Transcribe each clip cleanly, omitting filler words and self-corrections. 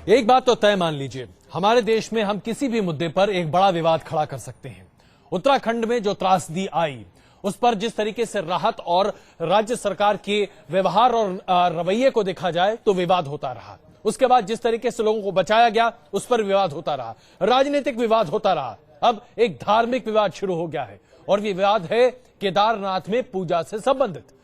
एक बात तो तय मान लीजिए, हमारे देश में हम किसी भी मुद्दे पर एक बड़ा विवाद खड़ा कर सकते हैं। उत्तराखंड में जो त्रासदी आई, उस पर जिस तरीके से राहत और राज्य सरकार के व्यवहार और रवैये को देखा जाए तो विवाद होता रहा। उसके बाद जिस तरीके से लोगों को बचाया गया, उस पर विवाद होता रहा, राजनीतिक विवाद होता रहा। अब एक धार्मिक विवाद शुरू हो गया है और विवाद है केदारनाथ में पूजा से संबंधित।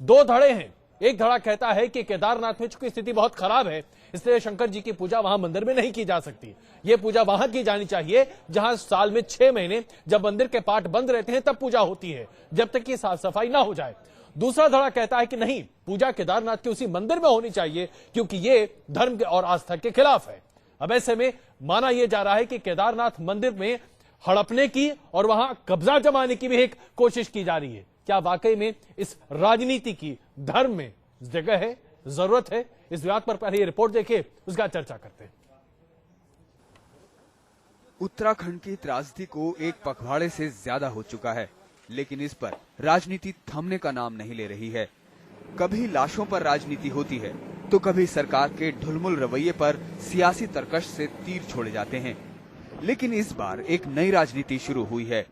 दो धड़े हैं। एक धड़ा कहता है कि केदारनाथ में चूंकि स्थिति बहुत खराब है, इसलिए शंकर जी की पूजा वहां मंदिर में नहीं की जा सकती। यह पूजा वहां की जानी चाहिए जहां साल में 6 महीने जब मंदिर के पाट बंद रहते हैं तब पूजा होती है, जब तक कि साफ सफाई ना हो जाए। दूसरा धड़ा कहता है कि नहीं, पूजा केदारनाथ के उसी मंदिर में होनी चाहिए क्योंकि ये धर्म के और आस्था के खिलाफ है। अब ऐसे में माना यह जा रहा है कि केदारनाथ मंदिर में हड़पने की और वहां कब्जा जमाने की भी एक कोशिश की जा रही है। क्या वाकई में इस राजनीति की धर्म में जगह है, जरूरत है? इस विवाद पर पहले ये रिपोर्ट देखिए, उसका चर्चा करते हैं। उत्तराखंड की त्रासदी को एक पखवाड़े से ज्यादा हो चुका है, लेकिन इस पर राजनीति थमने का नाम नहीं ले रही है। कभी लाशों पर राजनीति होती है तो कभी सरकार के ढुलमुल रवैये पर सियासी तरकश से तीर छोड़े जाते हैं। लेकिन इस बार एक नई राजनीति शुरू हुई है।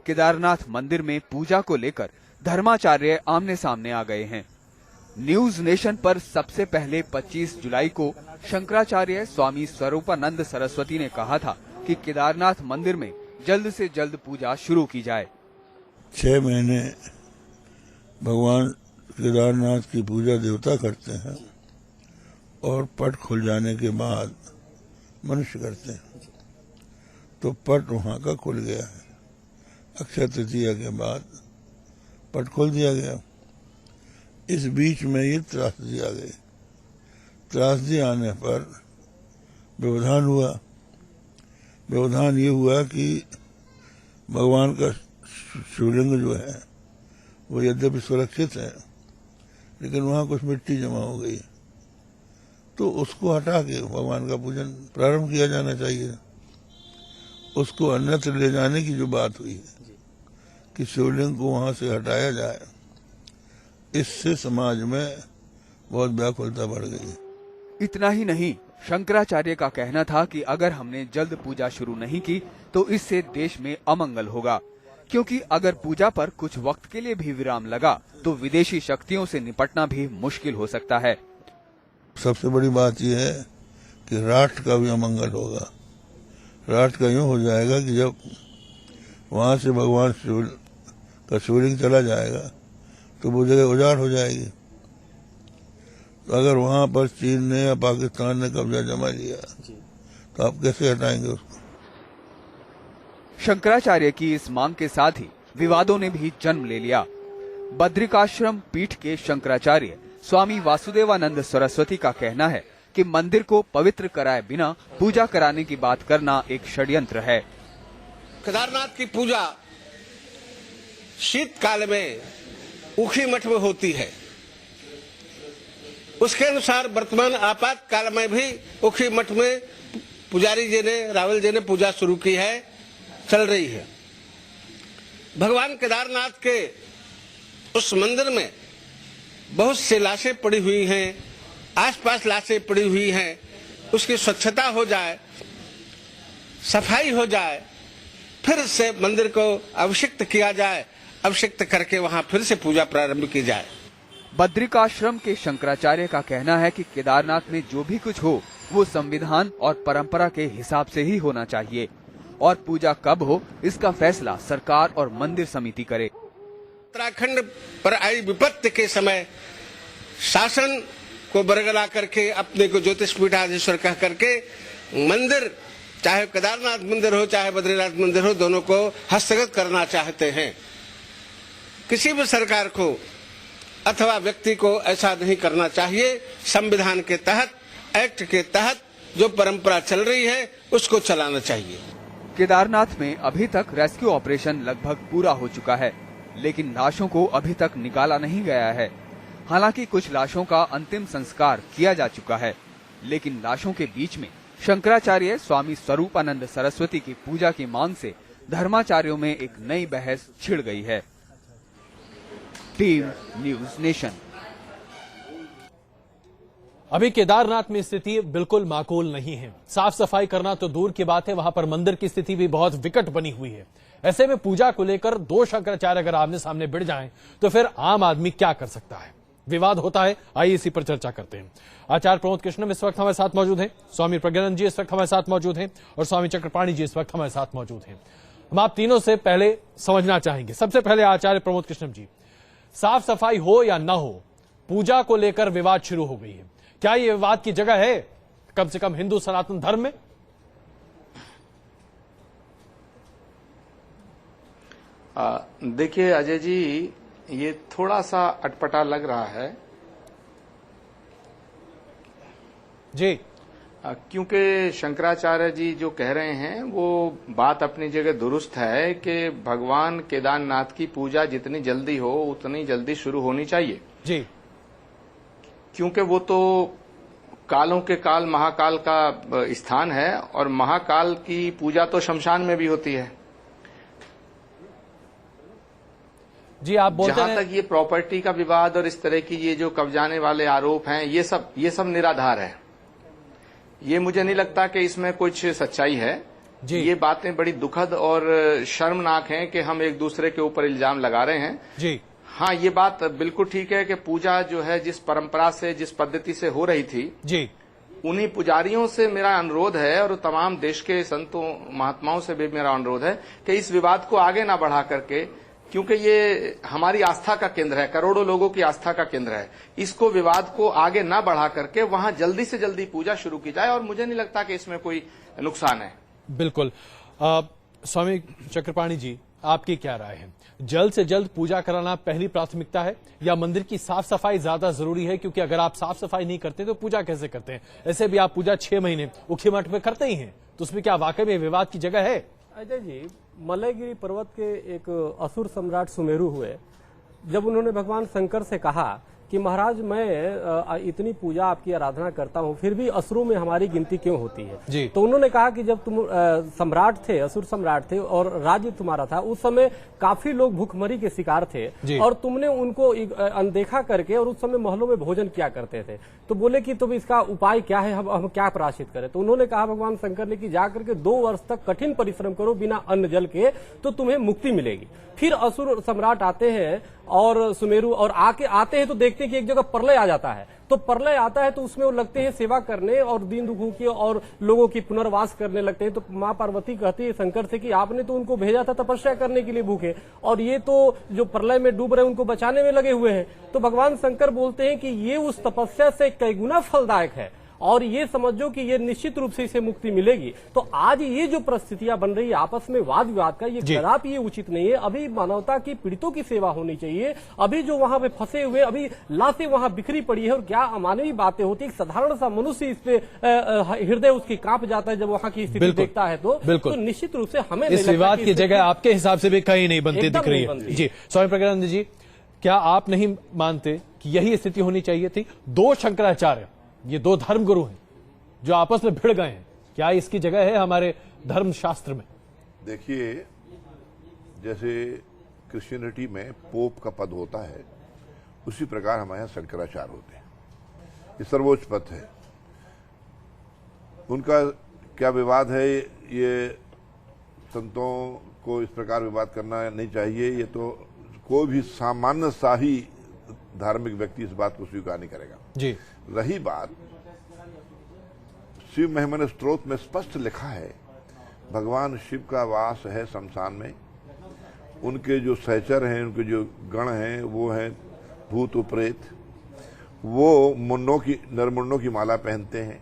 केदारनाथ मंदिर में पूजा को लेकर धर्माचार्य आमने सामने आ गए हैं। न्यूज नेशन पर सबसे पहले 25 जुलाई को शंकराचार्य स्वामी स्वरूपानंद सरस्वती ने कहा था कि केदारनाथ मंदिर में जल्द से जल्द पूजा शुरू की जाए। 6 महीने भगवान केदारनाथ की पूजा देवता करते हैं और पट खुल जाने के बाद मनुष्य करते हैं। तो पट वहां का खुल गया है। अक्षय तृतीया के बाद पट खोल दिया गया। इस बीच में ये त्रासदी आ गई। त्रासदी आने पर व्यवधान हुआ। व्यवधान ये हुआ कि भगवान का शिवलिंग जो है वो यद्यपि सुरक्षित है, लेकिन वहां कुछ मिट्टी जमा हो गई, तो उसको हटा के भगवान का पूजन प्रारंभ किया जाना चाहिए। उसको अन्यत्र ले जाने की जो बात हुई है कि शिवलिंग को वहां से हटाया जाए, इससे समाज में बहुत व्याकुलता बढ़ गई। इतना ही नहीं, शंकराचार्य का कहना था कि अगर हमने जल्द पूजा शुरू नहीं की तो इससे देश में अमंगल होगा, क्योंकि अगर पूजा पर कुछ वक्त के लिए भी विराम लगा तो विदेशी शक्तियों से निपटना भी मुश्किल हो सकता है। सबसे बड़ी बात यह है कि राष्ट्र का भी अमंगल होगा। राष्ट्र का यूं हो जाएगा कि जब वहां से भगवान शिव का शिवलिंग चला जाएगा तो वो जगह उजाड़ हो जाएगी। तो अगर वहां पर चीन ने या पाकिस्तान ने कब्जा जमा लिया तो आप कैसे हटाएंगे उसको? शंकराचार्य की इस मांग के साथ ही विवादों ने भी जन्म ले लिया। बद्रिकाश्रम पीठ के शंकराचार्य स्वामी वासुदेवानंद सरस्वती का कहना है कि मंदिर को पवित्र कराए बिना पूजा कराने की बात करना एक षड्यंत्र है। केदारनाथ की पूजा शीतकाल में ऊखी मठ में होती है। उसके अनुसार वर्तमान आपातकाल में भी ऊखी मठ में पुजारी जी ने, रावल जी ने पूजा शुरू की है, चल रही है। भगवान केदारनाथ के उस मंदिर में बहुत सी लाशें पड़ी हुई हैं, आसपास लाशें पड़ी हुई हैं। उसकी स्वच्छता हो जाए, सफाई हो जाए, फिर से मंदिर को अभिषिक्त किया जाए, अभिषिक्त करके वहां फिर से पूजा प्रारंभ की जाए। बद्रिकाश्रम के शंकराचार्य का कहना है कि केदारनाथ में जो भी कुछ हो वो संविधान और परंपरा के हिसाब से ही होना चाहिए और पूजा कब हो इसका फैसला सरकार और मंदिर समिति करे। उत्तराखंड पर आई विपत्ति के समय शासन को बरगला करके, अपने को ज्योतिष पीठाधीश्वर कह करके मंदिर, चाहे केदारनाथ मंदिर हो चाहे बद्रीनाथ मंदिर हो, दोनों को हस्तगत करना चाहते हैं। किसी भी सरकार को अथवा व्यक्ति को ऐसा नहीं करना चाहिए। संविधान के तहत, एक्ट के तहत जो परंपरा चल रही है उसको चलाना चाहिए। केदारनाथ में अभी तक रेस्क्यू ऑपरेशन लगभग पूरा हो चुका है, लेकिन लाशों को अभी तक निकाला नहीं गया है। हालांकि कुछ लाशों का अंतिम संस्कार किया जा चुका है, लेकिन लाशों के बीच में शंकराचार्य स्वामी स्वरूपानंद सरस्वती की पूजा की मांग से धर्माचार्यों में एक नई बहस छिड़ गई है। Team news nation. अभी केदारनाथ में स्थिति बिल्कुल माकूल नहीं है। साफ सफाई करना तो दूर की बात है, वहां पर मंदिर की स्थिति भी बहुत विकट बनी हुई है। ऐसे में पूजा को लेकर दो शंकराचार्य अगर आमने सामने भिड़ जाएं तो फिर आम आदमी क्या कर सकता है? विवाद होता है। आइए इसी पर चर्चा करते हैं। आचार्य प्रमोद कृष्णम इस वक्त हमारे साथ मौजूद हैं, स्वामी प्रज्ञानंद जी इस वक्त हमारे साथ मौजूद हैं और स्वामी चक्रपाणी जी इस वक्त हमारे साथ मौजूद हैं। हम आप तीनों से पहले समझना चाहेंगे। सबसे पहले आचार्य प्रमोद कृष्णम जी, साफ सफाई हो या ना हो, पूजा को लेकर विवाद शुरू हो गई है। क्या ये विवाद की जगह है कम से कम हिंदू सनातन धर्म में? देखिए अजय जी, ये थोड़ा सा अटपटा लग रहा है जी, क्योंकि शंकराचार्य जी जो कह रहे हैं वो बात अपनी जगह दुरुस्त है कि भगवान केदारनाथ की पूजा जितनी जल्दी हो उतनी जल्दी शुरू होनी चाहिए जी, क्योंकि वो तो कालों के काल महाकाल का स्थान है और महाकाल की पूजा तो शमशान में भी होती है। जी आप बोलते जहां हैं तक ये प्रॉपर्टी का विवाद और इस तरह की ये जो कब्जाने वाले आरोप हैं, ये सब निराधार है। ये मुझे नहीं लगता कि इसमें कुछ सच्चाई है जी। ये बातें बड़ी दुखद और शर्मनाक हैं कि हम एक दूसरे के ऊपर इल्जाम लगा रहे हैं जी। हाँ, ये बात बिल्कुल ठीक है कि पूजा जो है जिस परंपरा से जिस पद्धति से हो रही थी जी, उन्हीं पुजारियों से मेरा अनुरोध है और तमाम देश के संतों महात्माओं से भी मेरा अनुरोध है कि इस विवाद को आगे ना बढ़ा करके, क्योंकि ये हमारी आस्था का केंद्र है, करोड़ों लोगों की आस्था का केंद्र है, इसको विवाद को आगे ना बढ़ा करके वहां जल्दी से जल्दी पूजा शुरू की जाए और मुझे नहीं लगता कि इसमें कोई नुकसान है। बिल्कुल। स्वामी चक्रपाणी जी, आपकी क्या राय है? जल्द से जल्द पूजा कराना पहली प्राथमिकता है या मंदिर की साफ सफाई ज्यादा जरूरी है? क्योंकि अगर आप साफ सफाई नहीं करते तो पूजा कैसे करते हैं? ऐसे भी आप पूजा 6 महीने उखी मठ में करते ही हैं, तो उसमें क्या वाकई में विवाद की जगह है? अजय जी, मलयगिरी पर्वत के एक असुर सम्राट सुमेरु हुए। जब उन्होंने भगवान शंकर से कहा कि महाराज मैं इतनी पूजा आपकी आराधना करता हूँ फिर भी असुरों में हमारी गिनती क्यों होती है जी। तो उन्होंने कहा कि जब तुम सम्राट थे, असुर सम्राट थे और राज्य तुम्हारा था, उस समय काफी लोग भूखमरी के शिकार थे और तुमने उनको अनदेखा करके और उस समय महलों में भोजन किया करते थे। तो बोले कि तुम इसका उपाय क्या है, हम क्या प्रायश्चित करें? तो उन्होंने कहा भगवान शंकर ने कि जाकर के 2 वर्ष तक कठिन परिश्रम करो बिना अन्न जल के, तो तुम्हें मुक्ति मिलेगी। फिर असुर सम्राट आते हैं और सुमेरु और आते हैं तो देखते हैं कि एक जगह प्रलय आ जाता है। तो प्रलय आता है तो उसमें वो लगते हैं सेवा करने और दीन दुखों की और लोगों की पुनर्वास करने लगते हैं। तो माँ पार्वती कहती है शंकर से कि आपने तो उनको भेजा था तपस्या करने के लिए भूखे, और ये तो जो प्रलय में डूब रहे हैं उनको बचाने में लगे हुए हैं। तो भगवान शंकर बोलते हैं कि ये उस तपस्या से कई गुना फलदायक है और ये समझो कि ये निश्चित रूप से इसे मुक्ति मिलेगी। तो आज ये जो परिस्थितियां बन रही है आपस में वाद विवाद का, ये कदापि ये उचित नहीं है। अभी मानवता की पीड़ितों की सेवा होनी चाहिए। अभी जो वहां पे फंसे हुए, अभी लाशें वहां बिखरी पड़ी है और क्या अमानवीय बातें होती है। एक साधारण सा मनुष्य इस पे हृदय उसकी कांप जाता है जब वहां की स्थिति देखता है। तो निश्चित रूप से हमें इस विवाद की जगह आपके हिसाब से भी कहीं नहीं बनती दिख रही है। जी, स्वामी प्रज्ञानंद जी, क्या आप नहीं मानते कि यही स्थिति होनी चाहिए थी? 2 शंकराचार्य, ये 2 धर्मगुरु हैं जो आपस में भिड़ गए हैं, क्या इसकी जगह है हमारे धर्म शास्त्र में? देखिए, जैसे क्रिश्चियनिटी में पोप का पद होता है, उसी प्रकार हमारे यहाँ शंकराचार्य होते हैं। ये सर्वोच्च पद है। उनका क्या विवाद है, ये संतों को इस प्रकार विवाद करना नहीं चाहिए। ये तो कोई भी सामान्य सा ही धार्मिक व्यक्ति इस बात को स्वीकार नहीं करेगा। जी। रही बात, शिव महिमा स्त्रोत में स्पष्ट लिखा है भगवान शिव का वास है शमशान में। उनके जो सहचर हैं, उनके जो गण हैं, वो हैं भूत प्रेत। वो नरमुंडों की माला पहनते हैं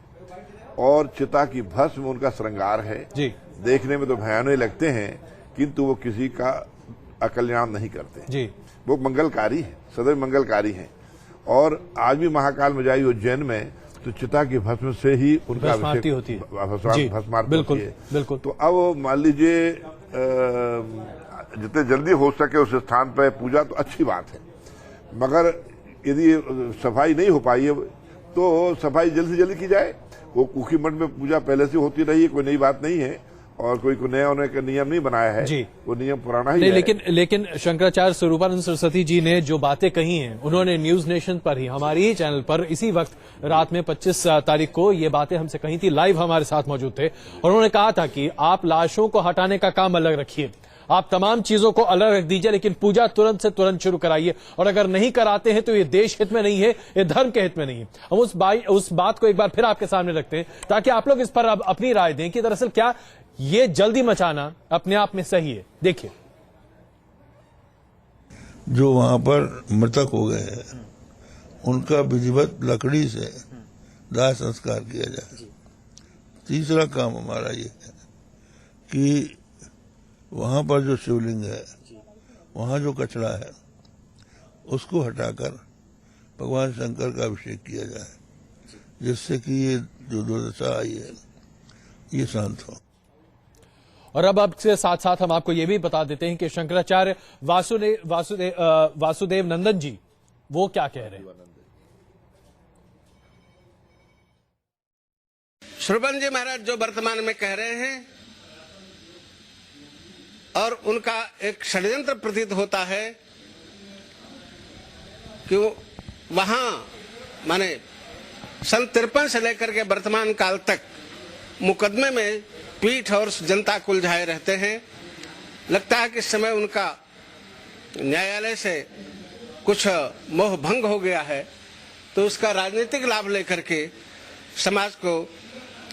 और चिता की भस्म उनका श्रृंगार है। जी। देखने में तो भयानक लगते हैं, किंतु वो किसी का अकल्याण नहीं करते। जी। वो मंगलकारी है, सदैव मंगलकारी हैं। और आज भी महाकाल में जाइए उज्जैन में तो चिता की भस्म से ही उनका भस्मारती होती है। भस्मारती बिल्कुल, होती है। बिल्कुल। तो अब मान लीजिए जितने जल्दी हो सके उस स्थान पर पूजा तो अच्छी बात है, मगर यदि सफाई नहीं हो पाई है तो सफाई जल्द से जल्द की जाए। वो कुखी मठ में पूजा पहले से होती रही है, कोई नई बात नहीं है। और कोई नया होने का नियम नहीं बनाया है जी। वो नियम पुराना ही नहीं, है। लेकिन शंकराचार्य स्वरूपानंद सरस्वती जी ने जो बातें कही हैं, उन्होंने न्यूज नेशन पर ही, हमारी ही चैनल पर इसी वक्त रात में 25 तारीख को ये बातें हमसे कही थी, लाइव हमारे साथ मौजूद थे, और उन्होंने कहा था कि आप लाशों को हटाने का काम अलग रखिए, आप तमाम चीजों को अलग रख दीजिए, लेकिन पूजा तुरंत से तुरंत शुरू कराइए, और अगर नहीं कराते हैं तो ये देश हित में नहीं है, ये धर्म के हित में नहीं है। हम उस बात को एक बार फिर आपके सामने रखते हैं ताकि आप लोग इस पर अब अपनी राय दें कि दरअसल क्या ये जल्दी मचाना अपने आप में सही है। देखिए, जो वहां पर मृतक हो गए हैं उनका विधिवत लकड़ी से दाह संस्कार किया जाए। तीसरा काम हमारा ये है कि वहां पर जो शिवलिंग है, वहां जो कचरा है, उसको हटाकर भगवान शंकर का अभिषेक किया जाए, जिससे कि ये जो दुर्दशा आई है ये शांत हो। और अब से साथ साथ हम आपको ये भी बता देते हैं कि शंकराचार्य वासुदेव नंदन जी वो क्या कह रहे हैं। श्रवण जी महाराज जो वर्तमान में कह रहे हैं और उनका एक षड्यंत्र प्रतीत होता है कि वो वहां माने सन 53 से लेकर के वर्तमान काल तक मुकदमे में पीठ और जनता उलझाए रहते हैं। लगता है कि इस समय उनका न्यायालय से कुछ मोह भंग हो गया है, तो उसका राजनीतिक लाभ लेकर के समाज को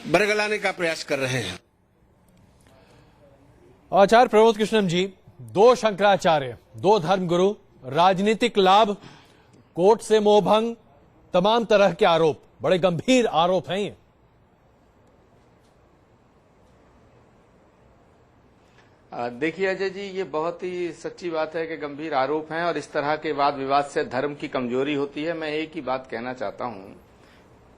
बरगलाने का प्रयास कर रहे हैं। आचार्य प्रमोद कृष्णन जी, दो शंकराचार्य, दो धर्मगुरु, राजनीतिक लाभ, कोर्ट से मोहभंग, तमाम तरह के आरोप, बड़े गंभीर आरोप हैं ये। देखिए अजय जी, ये बहुत ही सच्ची बात है कि गंभीर आरोप हैं और इस तरह के वाद विवाद से धर्म की कमजोरी होती है। मैं एक ही बात कहना चाहता हूं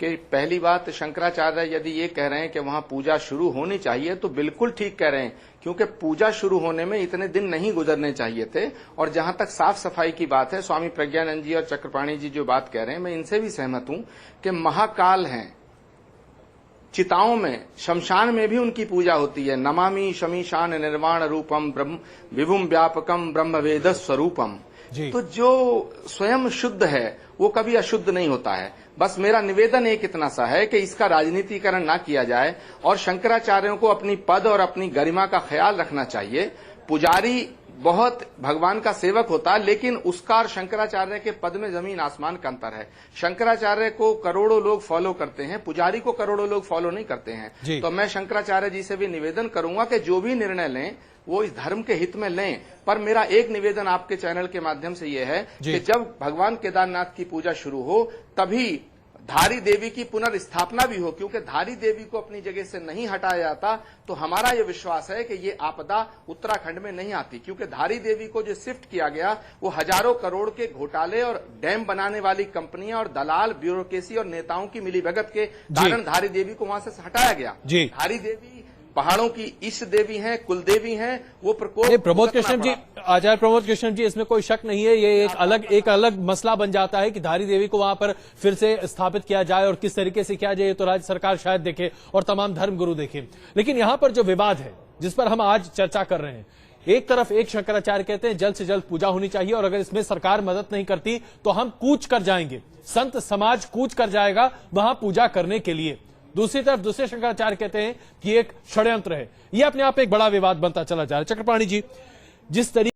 कि पहली बात, शंकराचार्य यदि ये कह रहे हैं कि वहां पूजा शुरू होनी चाहिए तो बिल्कुल ठीक कह रहे हैं, क्योंकि पूजा शुरू होने में इतने दिन नहीं गुजरने चाहिए थे। और जहां तक साफ सफाई की बात है, स्वामी प्रज्ञानंद जी और चक्रपाणी जी जो बात कह रहे हैं, मैं इनसे भी सहमत हूं कि महाकाल हैं, चिताओं में, शमशान में भी उनकी पूजा होती है। नमामि शमीशान निर्वाण रूपम ब्रह्म विभुम व्यापकम ब्रह्म वेद स्वरूपम। तो जो स्वयं शुद्ध है वो कभी अशुद्ध नहीं होता है। बस मेरा निवेदन एक इतना सा है कि इसका राजनीतिकरण ना किया जाए और शंकराचार्यों को अपनी पद और अपनी गरिमा का ख्याल रखना चाहिए। पुजारी बहुत भगवान का सेवक होता है, लेकिन उसका और शंकराचार्य के पद में जमीन आसमान का अंतर है। शंकराचार्य को करोड़ों लोग फॉलो करते हैं, पुजारी को करोड़ों लोग फॉलो नहीं करते हैं। तो मैं शंकराचार्य जी से भी निवेदन करूंगा कि जो भी निर्णय लें वो इस धर्म के हित में लें। पर मेरा एक निवेदन आपके चैनल के माध्यम से यह है कि जब भगवान केदारनाथ की पूजा शुरू हो तभी धारी देवी की पुनर्स्थापना भी हो, क्योंकि धारी देवी को अपनी जगह से नहीं हटाया जाता तो हमारा यह विश्वास है कि ये आपदा उत्तराखंड में नहीं आती। क्योंकि धारी देवी को जो शिफ्ट किया गया वो हजारों करोड़ के घोटाले और डैम बनाने वाली कंपनियां और दलाल, ब्यूरोक्रेसी और नेताओं की मिलीभगत के कारण धारी देवी को वहां से हटाया गया। धारी देवी पहाड़ों की इष्ट देवी हैं, कुल देवी हैं, वो प्रकोप। प्रमोद कृष्ण जी, आचार्य प्रमोद कृष्ण जी, इसमें कोई शक नहीं है, ये एक अलग मसला बन जाता है कि धारी देवी को वहां पर फिर से स्थापित किया जाए और किस तरीके से किया जाए तो राज्य सरकार शायद देखे और तमाम धर्मगुरु देखें। लेकिन यहां पर जो विवाद है जिस पर हम आज चर्चा कर रहे हैं, एक तरफ एक शंकराचार्य कहते हैं जल्द से जल्द पूजा होनी चाहिए और अगर इसमें सरकार मदद नहीं करती तो हम कूच कर जाएंगे, संत समाज कूच कर जाएगा वहां पूजा करने के लिए। दूसरी तरफ दूसरे शंकराचार्य कहते हैं कि एक षड्यंत्र है। यह अपने आप एक बड़ा विवाद बनता चला जा रहा है। चक्रपाणी जी, जिस तरीके